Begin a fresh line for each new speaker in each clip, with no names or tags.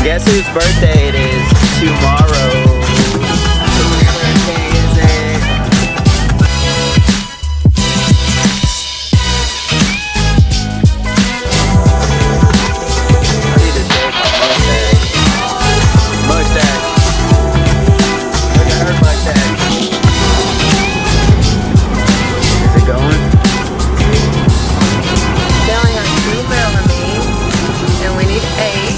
Guess whose birthday it is tomorrow? Whose birthday is it? I need to shave my mustache. Mustache. Look at her mustache. Is it going?
They only have 2 melamine, and we need 8.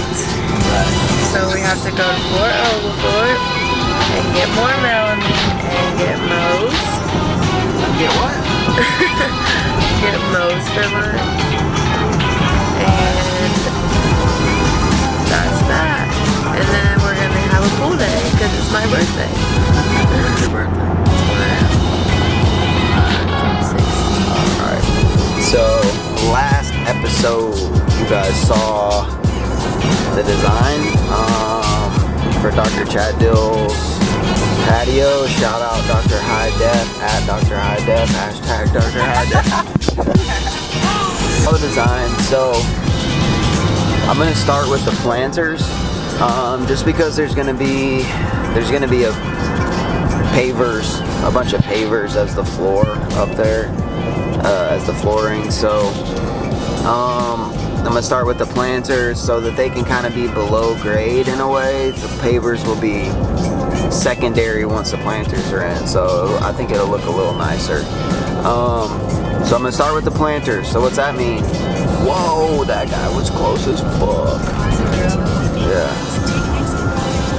So we have to go to 4 Oglethorpe and get more melamine and get Moe's.
Get what?
Get Moe's for lunch. And that's that. And then we're going to have a pool day because it's my birthday.
When's your birthday? Alright. So, last episode, you guys saw the design for Dr. Chad Dill's patio. Shout out Dr. High Def, at Dr. High Def, hashtag Dr. High Def. All the design. So I'm gonna start with the planters, just because there's gonna be a bunch of pavers as the floor up there, as the flooring. So I'm gonna start with the planters so that they can kind of be below grade in a way. The pavers will be secondary once the planters are in, so I think it'll look a little nicer. So I'm gonna start with the planters. So what's that mean? Whoa, that guy was close as fuck. Yeah.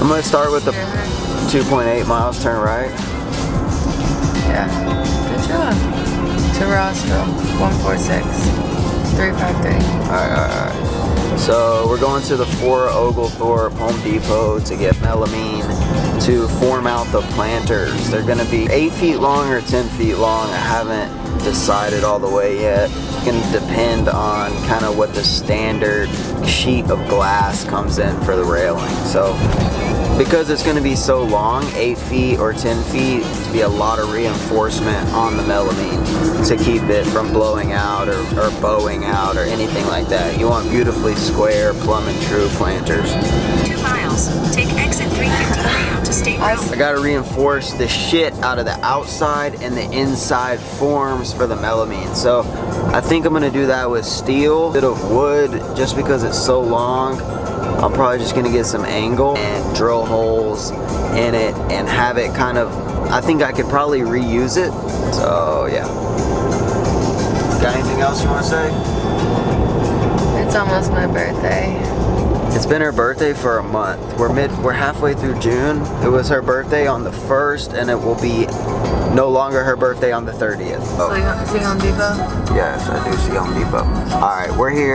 I'm gonna start with the 2.8 miles, turn right.
Yeah, good job. To Rossville, 146. 353.
Alright. So we're going to the 4 Oglethorpe Home Depot to get melamine to form out the planters. They're going to be 8 feet long or 10 feet long. I haven't decided all the way yet. It's going to depend on kind of what the standard sheet of glass comes in for the railing. So because it's going to be so long, 8 feet or 10 feet, to be a lot of reinforcement on the melamine to keep it from blowing out or bowing out or anything like that. You want beautifully square, plumb and true planters.
2 miles. Take exit 353 onto State Road.
I gotta reinforce the shit out of the outside and the inside forms for the melamine. So I think I'm gonna do that with steel, a bit of wood, just because it's so long. I'm probably just gonna get some angle and drill holes in it and have it kind of, I think I could probably reuse it. So yeah. Got anything else you wanna say?
It's almost my birthday.
It's been her birthday for a month. We're halfway through June. It was her birthday on the 1st and it will be no longer her birthday on the 30th. Oh.
So you see Home Depot?
Yes, I do see Home Depot. Alright, we're here.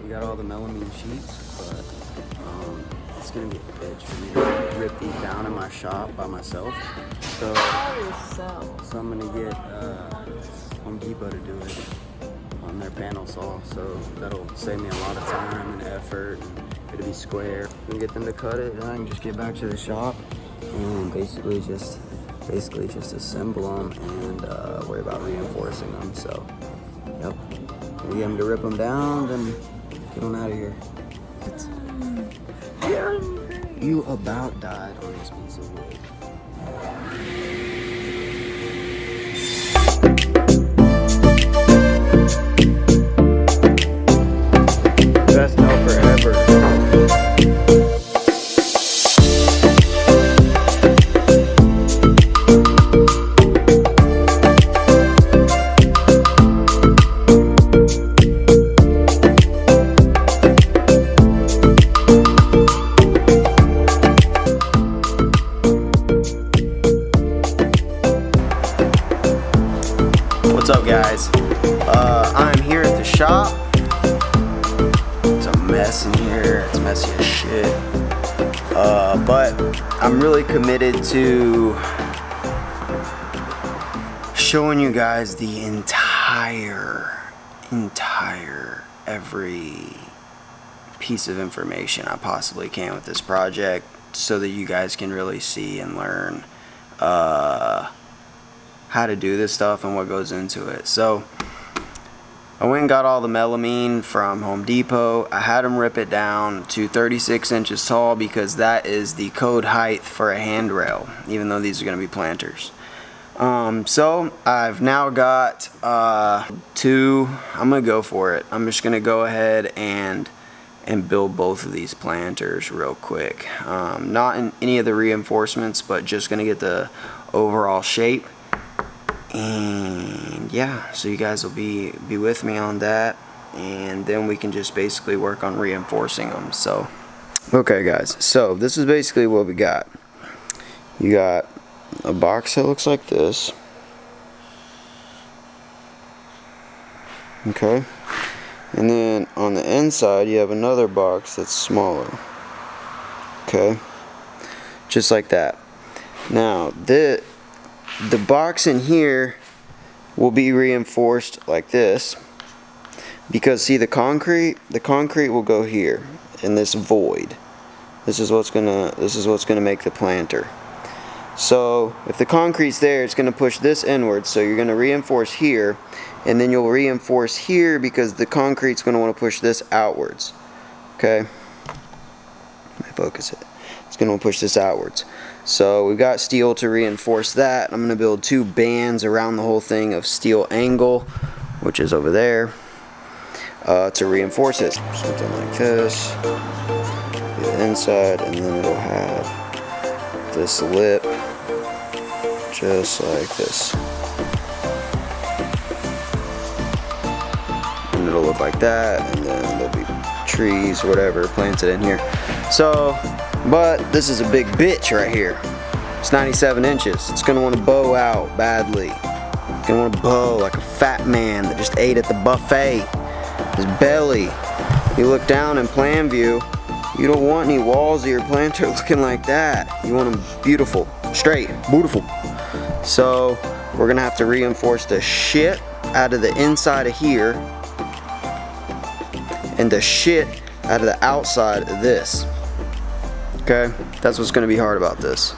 We got all the melamine sheets, but it's gonna be a bitch for me to rip these down in my shop by myself. So I'm gonna get Home Depot to do it on their panel saw. So that'll save me a lot of time and effort, and it'll be square. We can get them to cut it, and I can just get back to the shop and basically just assemble them and worry about reinforcing them. So, yep. We get them to rip them down, then get them out of here. You about died on this piece of wood. Best helper ever. What's up, guys? I'm here at the shop. It's a mess in here. It's messy as shit. But I'm really committed to showing you guys the entire every piece of information I possibly can with this project so that you guys can really see and learn how to do this stuff and what goes into it. So I went and got all the melamine from Home Depot. I had them rip it down to 36 inches tall because that is the code height for a handrail, even though these are going to be planters. So I've now got two. I'm going to go for it. I'm just going to go ahead and build both of these planters real quick. Not in any of the reinforcements, but just going to get the overall shape. And yeah, so you guys will be with me on that, and then we can just basically work on reinforcing them. So okay guys, so this is basically what we got. You got a box that looks like this, okay, and then on the inside you have another box that's smaller, okay, just like that. Now the box in here will be reinforced like this, because see the concrete will go here in this void. This is what's gonna make the planter. So if the concrete's there, it's gonna push this inwards, so you're gonna reinforce here, and then you'll reinforce here because the concrete's gonna want to push this outwards. Okay, let me focus it. It's gonna push this outwards. So we've got steel to reinforce that. I'm gonna build two bands around the whole thing of steel angle, which is over there, to reinforce it. Something like this. The inside, and then it'll have this lip, just like this. And it'll look like that, and then there'll be trees, whatever, planted in here. So, but this is a big bitch right here. It's 97 inches. It's gonna want to bow out badly. It's gonna want to bow like a fat man that just ate at the buffet. His belly. You look down in plan view, you don't want any walls of your planter looking like that. You want them beautiful, straight, beautiful. So we're gonna have to reinforce the shit out of the inside of here and the shit out of the outside of this. Okay, that's what's gonna be hard about this.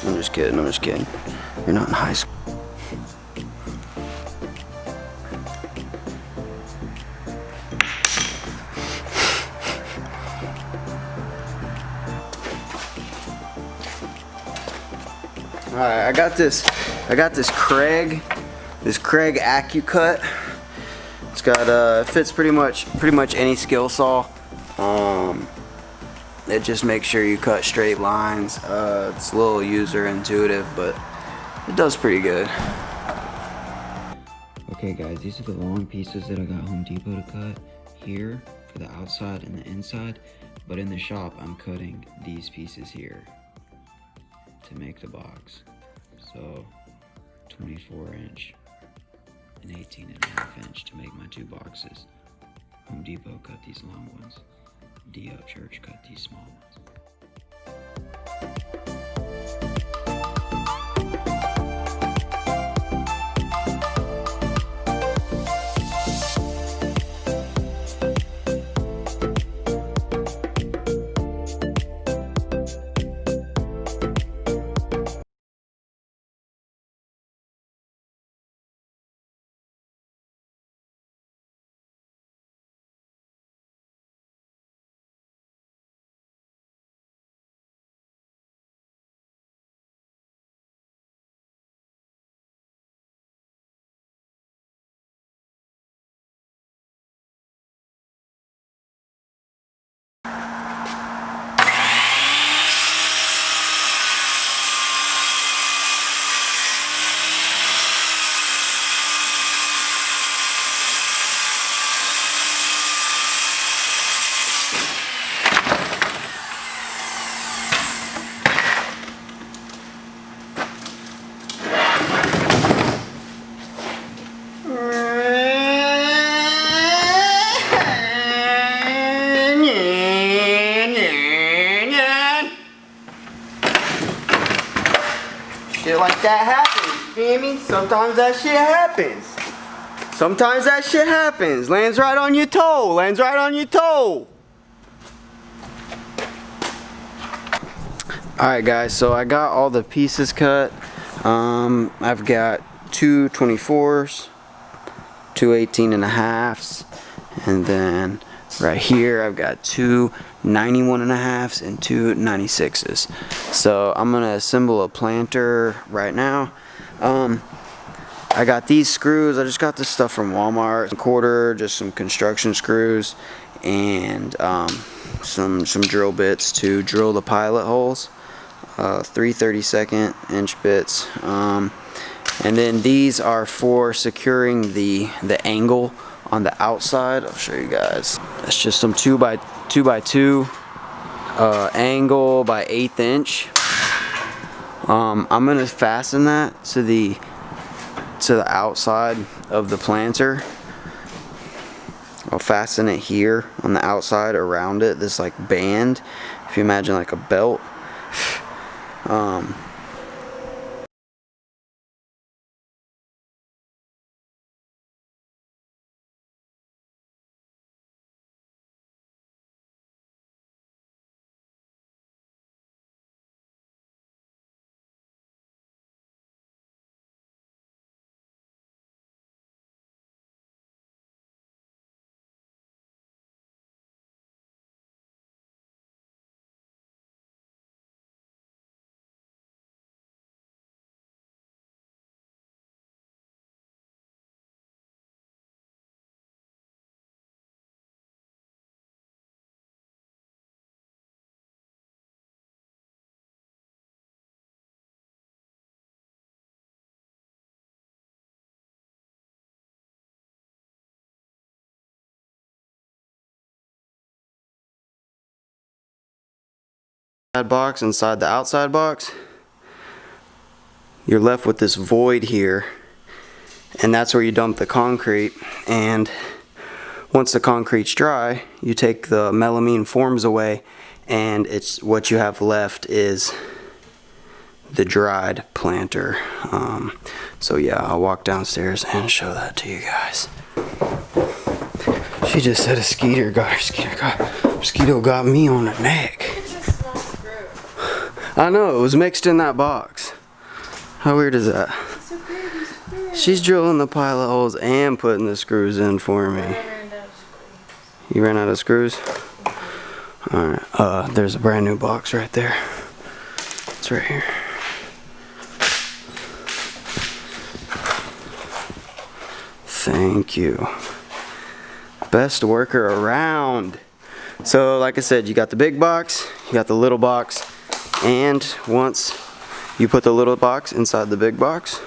I'm just kidding, I'm just kidding. You're not in high school. Alright, I got this Craig AccuCut. It's got it fits pretty much any skill saw. It just makes sure you cut straight lines. It's a little user intuitive, but it does pretty good. Okay guys, these are the long pieces that I got Home Depot to cut here for the outside and the inside, but in the shop I'm cutting these pieces here to make the box. So 24 inch and 18.5 inch to make my two boxes. Home Depot cut these long ones. D-Up Church cut these small ones. Shit like that happens, you feel me? Sometimes that shit happens. Sometimes that shit happens. Lands right on your toe, lands right on your toe. Alright guys, so I got all the pieces cut. I've got two 24s, two 18.5s, and then right here I've got two 91.5s and two 96s. So I'm gonna assemble a planter right now. I got these screws. I just got this stuff from Walmart. A quarter, just some construction screws, and some drill bits to drill the pilot holes. 3 32nd inch bits. And then these are for securing the angle on the outside. I'll show you guys. That's just some 2x2 angle by 1/8 inch. I'm gonna fasten that to the outside of the planter. I'll fasten it here on the outside around it, this like band, if you imagine like a belt. Box inside the outside box, you're left with this void here, and that's where you dump the concrete. And once the concrete's dry, you take the melamine forms away, and it's what you have left is the dried planter. So yeah, I'll walk downstairs and show that to you guys. She just said a mosquito got me on the neck. I know, it was mixed in that box. How weird is that? She's drilling the pilot holes and putting the screws in for me. You ran out of screws? Alright, there's a brand new box right there. It's right here. Thank you. Best worker around. So like I said, you got the big box, you got the little box. And once you put the little box inside the big box,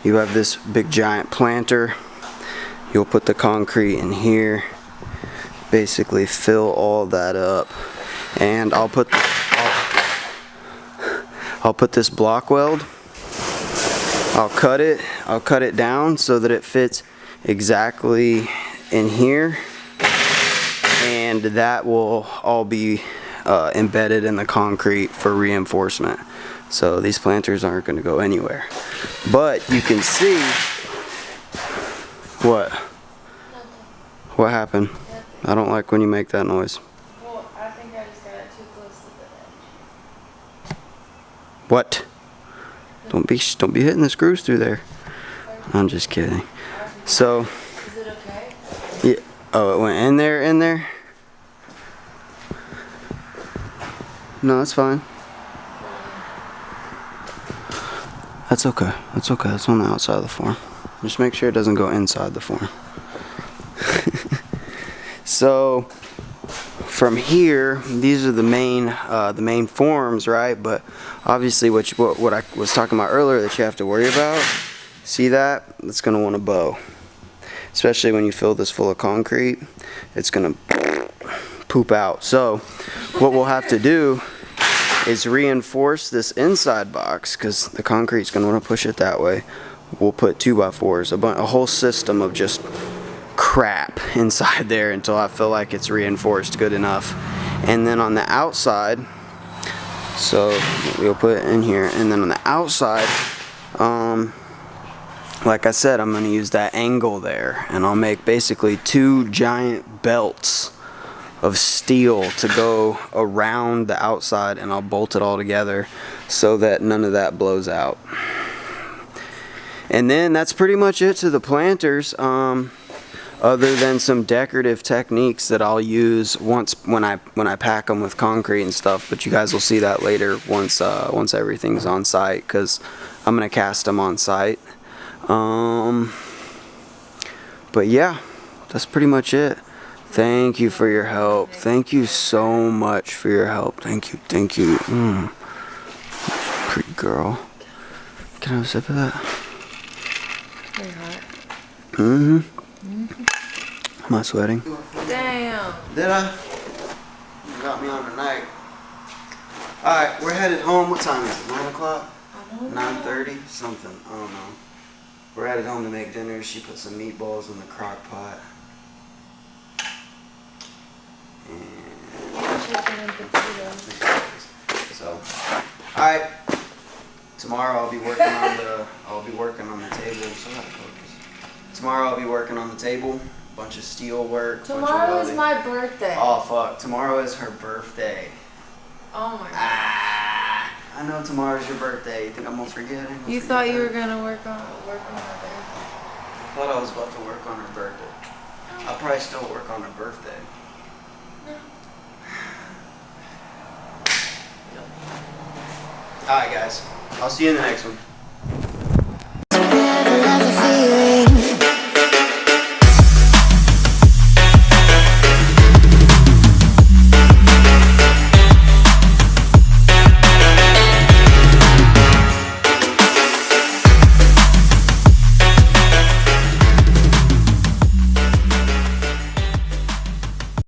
you have this big giant planter. You'll put the concrete in here, basically fill all that up. And I'll put this block weld. I'll cut it down so that it fits exactly in here, and that will all be embedded in the concrete for reinforcement. So these planters aren't going to go anywhere. But you can see what? What happened? I don't like when you make that noise.
Well, I think I just got it too close to the edge.
What? Don't be hitting the screws through there. I'm just kidding. So,
is it okay?
yeah. Oh, it went in there? No, that's fine. That's okay. That's okay. It's on the outside of the form. Just make sure it doesn't go inside the form. So from here, these are the main forms, right? But obviously, what I was talking about earlier that you have to worry about. See that? It's gonna want to bow, especially when you fill this full of concrete. It's gonna poop out. So what we'll have to do is reinforce this inside box, because the concrete's going to want to push it that way. We'll put 2x4s, a whole system of just crap inside there until I feel like it's reinforced good enough. And then on the outside, So we'll put it in here, and then on the outside, like I said, I'm going to use that angle there, and I'll make basically 2 giant belts of steel to go around the outside, and I'll bolt it all together so that none of that blows out. And then that's pretty much it to the planters, other than some decorative techniques that I'll use when I pack them with concrete and stuff. But you guys will see that later once everything's on site, because I'm gonna cast them on site. But yeah, that's pretty much it. Thank you for your help. Thank you so much for your help. Thank you, thank you. Pretty girl. Can I have a sip of that?
Very hot.
Am I sweating?
Damn.
Did I? You got me on tonight. Alright, we're headed home. What time is it? 9 o'clock? 9:30? Something. I don't know. We're headed home to make dinner. She put some meatballs in the crock pot. So, alright. Tomorrow I'll be working on the table. Tomorrow I'll be working on the table. Bunch of steel work.
Tomorrow is my birthday.
Oh fuck! Tomorrow is her birthday.
Oh my god.
I know tomorrow's your birthday. You think I'm gonna forget it?
You thought you were gonna work on her birthday?
I thought I was about to work on her birthday. I'll probably still work on her birthday. Alright guys, I'll see you in the next one.